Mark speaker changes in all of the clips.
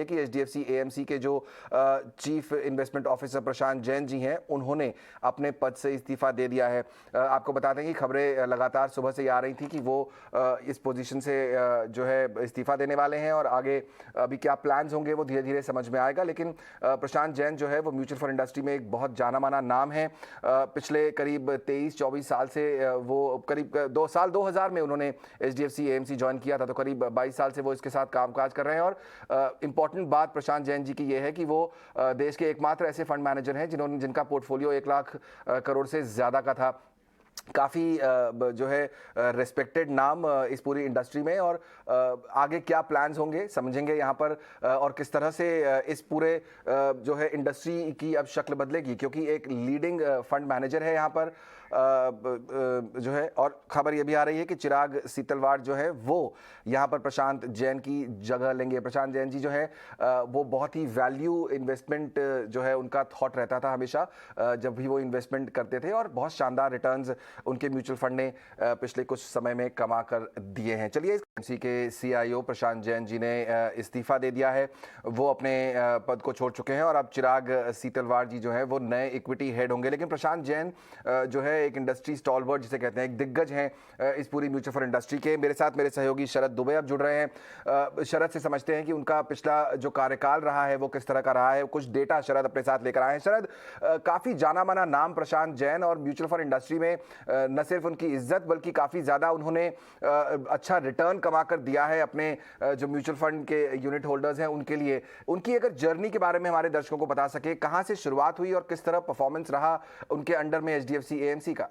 Speaker 1: है कि HDFC AMC के जो चीफ इन्वेस्टमेंट ऑफिसर प्रशांत जैन जी हैं, उन्होंने अपने पद से इस्तीफा दे दिया है। आपको बता दें कि खबरें लगातार सुबह से आ रही थी कि वो इस पोजीशन से जो है इस्तीफा देने वाले हैं और आगे अभी क्या प्लान्स होंगे वो धीरे धीरे समझ में आएगा। लेकिन प्रशांत जैन जो है वो म्यूचुअल फंड इंडस्ट्री में एक बहुत जाना माना नाम है। पिछले करीब 23-24 साल से वो करीब 2000 में उन्होंने एचडीएफसी एएमसी ज्वाइन किया था, तो करीब 22 साल से वो इसके साथ कामकाज कर रहे हैं। और इंपॉर्टेंट बात प्रशांत जैन जी की ये है कि वो देश के एकमात्र ऐसे फंड मैनेजर हैं जिनका पोर्टफोलियो 1 लाख करोड़ से ज़्यादा का था। काफ़ी जो है रिस्पेक्टेड नाम इस पूरी इंडस्ट्री में। और आगे क्या प्लान्स होंगे समझेंगे यहाँ पर, और किस तरह से इस पूरे जो है इंडस्ट्री की अब शक्ल बदलेगी, क्योंकि एक लीडिंग फंड मैनेजर है यहाँ पर जो है। और खबर ये भी आ रही है कि चिराग सीतलवाड़ जो है वो यहाँ पर प्रशांत जैन की जगह लेंगे। प्रशांत जैन जी जो है वो बहुत ही वैल्यू इन्वेस्टमेंट जो है उनका थॉट रहता था हमेशा जब भी वो इन्वेस्टमेंट करते थे, और बहुत शानदार रिटर्न्स उनके म्यूचुअल फंड ने पिछले कुछ समय में कमा कर दिए हैं। चलिए, एमसी के सीईओ प्रशांत जैन जी ने इस्तीफा दे दिया है, वो अपने पद को छोड़ चुके हैं और अब चिराग सीतलवाड़ जी जो है वो नए इक्विटी हेड होंगे। लेकिन प्रशांत जैन जो है एक इंडस्ट्री स्टॉलवर्ड जिसे कहते हैं, एक दिग्गज हैं इस पूरी म्यूचुअल फंड इंडस्ट्री के। मेरे साथ मेरे सहयोगी शरद दुबे अब जुड़ रहे हैं। शरद से समझते हैं कि उनका पिछला जो कार्यकाल रहा है वो किस तरह का रहा है। कुछ डेटा शरद अपने साथ लेकर आए हैं। शरद, काफी जाना माना नाम प्रशांत जैन, और म्यूचुअल फंड इंडस्ट्री में न सिर्फ उनकी इज्जत बल्कि काफी ज्यादा उन्होंने अच्छा रिटर्न कमा कर दिया है अपने जो म्यूचुअल फंड के यूनिट होल्डर्स हैं उनके लिए। उनकी अगर जर्नी के बारे में हमारे दर्शकों को बता सके, कहां से शुरुआत हुई और किस तरह परफॉर्मेंस रहा उनके अंडर में एचडीएफसी एएमसी का।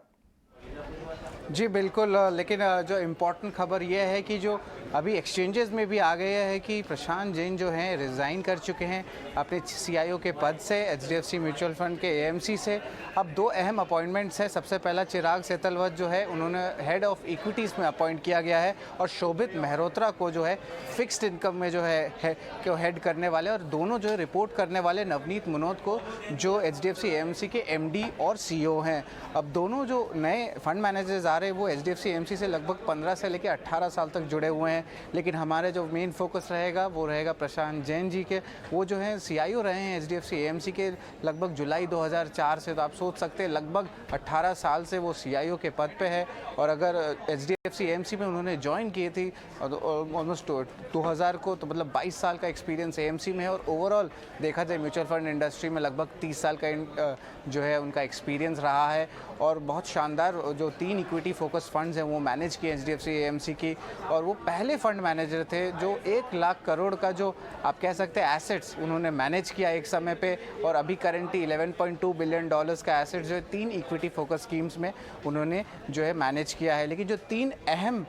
Speaker 2: जी बिल्कुल, लेकिन जो इम्पोर्टेंट खबर यह है कि जो अभी एक्सचेंजेस में भी आ गया है कि प्रशांत जैन जो हैं रिज़ाइन कर चुके हैं अपने सीईओ के पद से एचडीएफसी म्यूचुअल फंड के एएमसी से। अब दो अहम अपॉइंटमेंट्स हैं। सबसे पहला चिराग सेतलवत जो है उन्होंने हेड ऑफ इक्विटीज़ में अपॉइंट किया गया है, और शोभित मेहरोत्रा को जो है फिक्स्ड इनकम में जो है को हेड करने वाले, और दोनों जो है रिपोर्ट करने वाले नवनीत मनोत को, जो एचडीएफसी एएमसी के एमडी और सीईओ हैं। अब दोनों जो नए फंड मैनेजर्स आ रहे हैं वो एचडीएफसी एएमसी से लगभग 15 से लेकर 18 साल तक जुड़े हुए हैं। लेकिन हमारे जो मेन फोकस रहेगा वो रहेगा प्रशांत जैन जी के। वो जो हैं सीईओ रहे हैं एचडीएफसी एएमसी के लगभग जुलाई 2004 से, तो आप सोच सकते हैं लगभग 18 साल से वो सीईओ के पद पे है। और अगर एचडीएफसी एएमसी में उन्होंने ज्वाइन की थी ऑलमोस्ट 2000 को, तो मतलब 22 साल का एक्सपीरियंस एएमसी में है। और ओवरऑल देखा जाए म्यूचुअल फंड इंडस्ट्री में लगभग 30 साल का जो है उनका एक्सपीरियंस रहा है। और बहुत शानदार जो 3 इक्विटी फोकस फंड्स हैं वो मैनेज किए एचडीएफसी एएमसी की। और वो पहले फंड मैनेजर थे जो 1 लाख करोड़ का जो आप कह सकते हैं एसेट्स उन्होंने मैनेज किया एक समय पे। और अभी करेंटली $11.2 बिलियन का एसेट्स जो है 3 इक्विटी फोकस स्कीम्स में उन्होंने जो है मैनेज किया है। लेकिन जो 3 अहम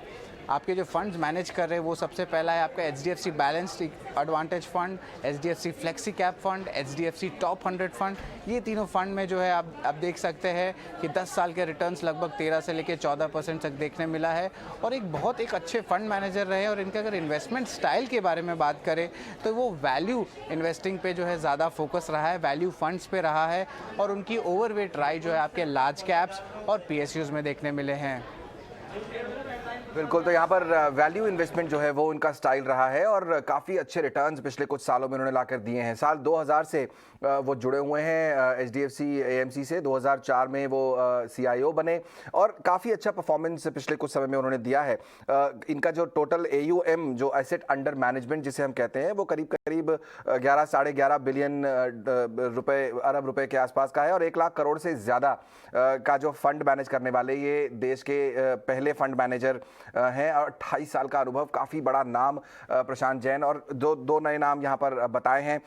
Speaker 2: आपके जो फंड्स मैनेज कर रहे हैं वो सबसे पहला है आपका HDFC balanced advantage fund, HDFC flexi cap fund, HDFC top 100 fund. ये तीनों फंड में जो है आप देख सकते हैं कि 10 साल के रिटर्न्स लगभग 13 से लेकर 14% तक देखने मिला है। और एक अच्छे फंड मैनेजर रहे। और इनके अगर इन्वेस्टमेंट स्टाइल के बारे में बात करें तो वो वैल्यू इन्वेस्टिंग पे जो है ज़्यादा फोकस रहा है, वैल्यू फंड्स पे रहा है। और उनकी ओवरवेट राय जो है आपके लार्ज कैप्स और पीएसयूज़ में देखने मिले हैं।
Speaker 1: बिल्कुल, तो यहाँ पर वैल्यू इन्वेस्टमेंट जो है वो उनका स्टाइल रहा है, और काफ़ी अच्छे रिटर्न्स पिछले कुछ सालों में उन्होंने लाकर दिए हैं। साल 2000 से वो जुड़े हुए हैं एचडीएफसी एएमसी से। 2004 में वो सीईओ बने और काफ़ी अच्छा परफॉर्मेंस पिछले कुछ समय में उन्होंने दिया है। इनका जो टोटल एयूएम जो एसेट अंडर मैनेजमेंट जिसे हम कहते हैं वो करीब करीब 11-11.5 बिलियन अरब रुपए के आसपास का है। और 1 लाख करोड़ से ज़्यादा का जो फंड मैनेज करने वाले ये देश के पहले फंड मैनेजर हैं। और 28 साल का अनुभव, काफ़ी बड़ा नाम प्रशांत जैन। और दो नए नाम यहाँ पर बताए हैं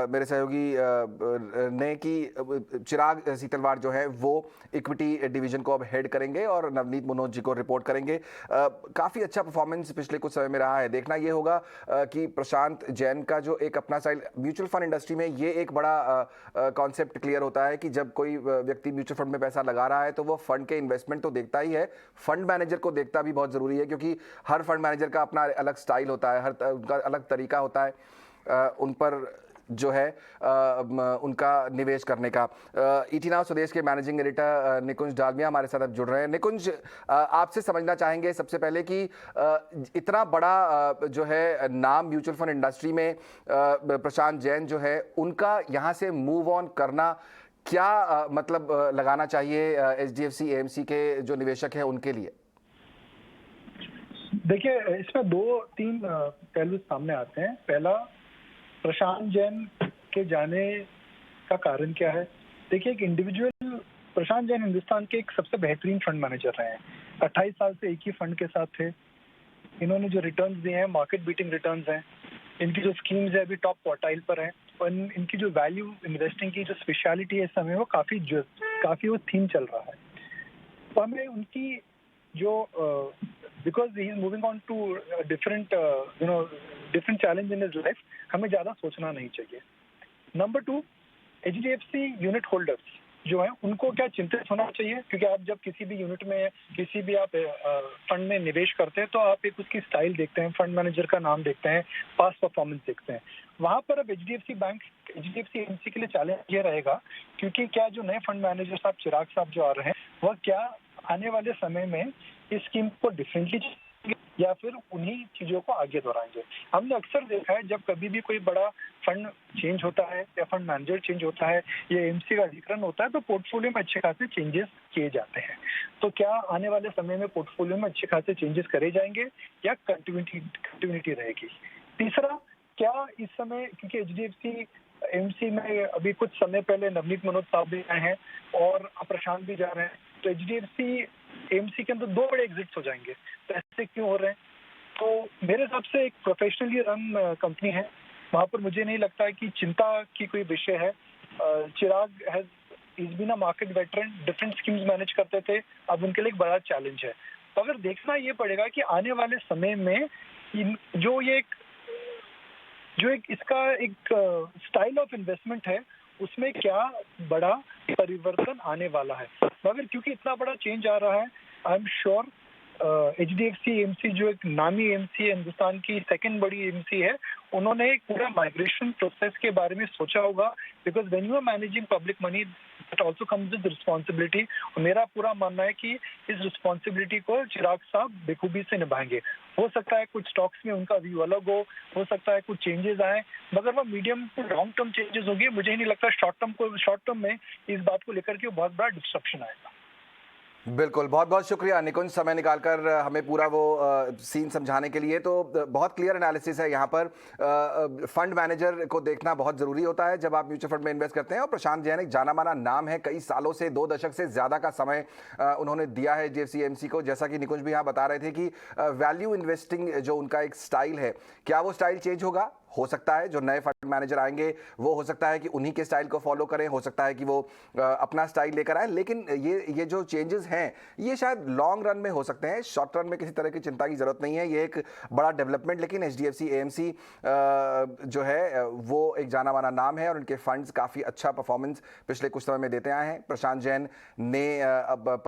Speaker 1: मेरे सहयोगी ने कि चिराग सीतलवाड़ जो है वो इक्विटी डिवीजन को अब हेड करेंगे और नवनीत मनोज जी को रिपोर्ट करेंगे। काफ़ी अच्छा परफॉर्मेंस पिछले कुछ समय में रहा है। देखना ये होगा कि प्रशांत जैन का जो एक अपना स्टाइल म्यूचुअल फंड इंडस्ट्री में, ये एक बड़ा कॉन्सेप्ट क्लियर होता है कि जब कोई व्यक्ति म्यूचुअल फंड में पैसा लगा रहा है तो वो फंड के इन्वेस्टमेंट तो देखता ही है, फंड मैनेजर को देखता भी बहुत ज़रूरी है, क्योंकि हर फंड मैनेजर का अपना अलग स्टाइल होता है, उनका अलग तरीका होता है। उन पर जो है उनका निवेश करने का। ईटी नाउ स्वदेश के मैनेजिंग एडिटर निकुंज डालमिया हमारे साथ अब जुड़ रहे हैं। निकुंज, आपसे समझना चाहेंगे सबसे पहले कि इतना बड़ा जो है नाम म्यूचुअल फंड इंडस्ट्री में प्रशांत जैन जो है, उनका यहाँ से मूव ऑन करना क्या मतलब लगाना चाहिए एचडीएफसी एएमसी के जो निवेशक हैं उनके लिए?
Speaker 3: देखिए, इसमें दो तीन पहलू सामने आते हैं। पहला, प्रशांत जैन के जाने का कारण क्या है। देखिए, एक इंडिविजुअल प्रशांत जैन हिंदुस्तान के एक सबसे बेहतरीन फंड मैनेजर रहे हैं। 28 साल से एक ही फंड के साथ थे। इन्होंने जो रिटर्न्स दिए हैं मार्केट बीटिंग रिटर्न्स हैं। इनकी जो स्कीम्स है अभी टॉप क्वार्टाइल पर है और इनकी जो वैल्यू इन्वेस्टिंग की जो स्पेशलिटी है इस समय वो काफी वो थीम चल रहा है। तो हमें उनकी जो because he is moving on to different different challenge in his life, हमें ज्यादा सोचना नहीं चाहिए। नंबर 2, एचडीएफसी यूनिट होल्डर्स जो है उनको क्या चिंतित होना चाहिए, क्योंकि आप जब किसी भी यूनिट में किसी भी आप फंड में निवेश करते हैं तो आप एक उसकी स्टाइल देखते हैं, फंड मैनेजर का नाम देखते हैं, पास्ट परफॉर्मेंस देखते हैं। वहां पर अब एचडीएफसी एएमसी के लिए चैलेंज ये रहेगा, क्योंकि क्या जो नए फंड मैनेजर साहब चिराग साहब जो आ रहे हैं वह क्या आने वाले समय में इस स्कीम को डिफरेंटली या फिर उन्हीं चीजों को आगे दोहराएंगे। हमने अक्सर देखा है जब कभी भी कोई बड़ा फंड चेंज होता है या फंड मैनेजर चेंज होता है या एएमसी का अधिग्रहण होता है तो पोर्टफोलियो में अच्छे खासे चेंजेस किए जाते हैं। तो क्या आने वाले समय में पोर्टफोलियो में अच्छे खासे चेंजेस करे जाएंगे या कंटिन्यूटी रहेगी। तीसरा, क्या इस समय, क्योंकि एचडीएफसी एएमसी में अभी कुछ समय पहले नवनीत मनोज साहब भी आए हैं और प्रशांत भी जा रहे हैं, तो एचडीएफसी एएमसी के अंदर 2 बड़े एग्जिट्स हो जाएंगे। तो ऐसे क्यों हो रहे हैं? तो मेरे हिसाब से एक प्रोफेशनली रन कंपनी है, वहां पर मुझे नहीं लगता है कि चिंता की कोई विषय है। Chirag is been a market veteran, different schemes manage करते थे, अब उनके लिए एक बड़ा चैलेंज है। तो अगर देखना ये पड़ेगा कि आने वाले समय में जो एक इसका एक स्टाइल ऑफ इन्वेस्टमेंट है उसमें क्या बड़ा परिवर्तन आने वाला है। मगर क्योंकि इतना बड़ा चेंज आ रहा है, I am sure HDFC AMC जो एक नामी एएमसी है, हिंदुस्तान की सेकंड बड़ी एएमसी है, उन्होंने एक पूरा माइग्रेशन प्रोसेस के बारे में सोचा होगा। Because when you are managing public money it also comes with responsibility. और मेरा पूरा मानना है कि इस रिस्पॉन्सिबिलिटी को चिराग साहब बेखूबी से निभाएंगे। हो सकता है कुछ स्टॉक्स में उनका व्यू अलग हो सकता है कुछ चेंजेस आए, मगर वो medium to long term changes होगी। मुझे नहीं लगता शॉर्ट टर्म में इस बात को लेकर के बहुत बड़ा डिस्ट्रप्शन आएगा।
Speaker 1: बिल्कुल, बहुत बहुत शुक्रिया निकुंज, समय निकालकर हमें पूरा वो सीन समझाने के लिए। तो बहुत क्लियर एनालिसिस है यहाँ पर। फंड मैनेजर को देखना बहुत ज़रूरी होता है जब आप म्यूचुअल फंड में इन्वेस्ट करते हैं, और प्रशांत जैन एक जाना माना नाम है। कई सालों से, 2 दशक से ज़्यादा का समय उन्होंने दिया है एचडीएफसी एएमसी को। जैसा कि निकुंज भी यहाँ बता रहे थे कि वैल्यू इन्वेस्टिंग जो उनका एक स्टाइल है, क्या वो स्टाइल चेंज होगा? हो सकता है जो नए फंड मैनेजर आएंगे वो हो सकता है कि उन्हीं के स्टाइल को फॉलो करें, हो सकता है कि वो अपना स्टाइल लेकर आए। लेकिन ये जो चेंजेस हैं ये शायद लॉन्ग रन में हो सकते हैं, शॉर्ट रन में किसी तरह की चिंता की जरूरत नहीं है। ये एक बड़ा डेवलपमेंट, लेकिन एचडीएफसी एएमसी जो है वो एक जाना माना नाम है और उनके फंड्स काफ़ी अच्छा परफॉर्मेंस पिछले कुछ समय में देते आए हैं। प्रशांत जैन ने अब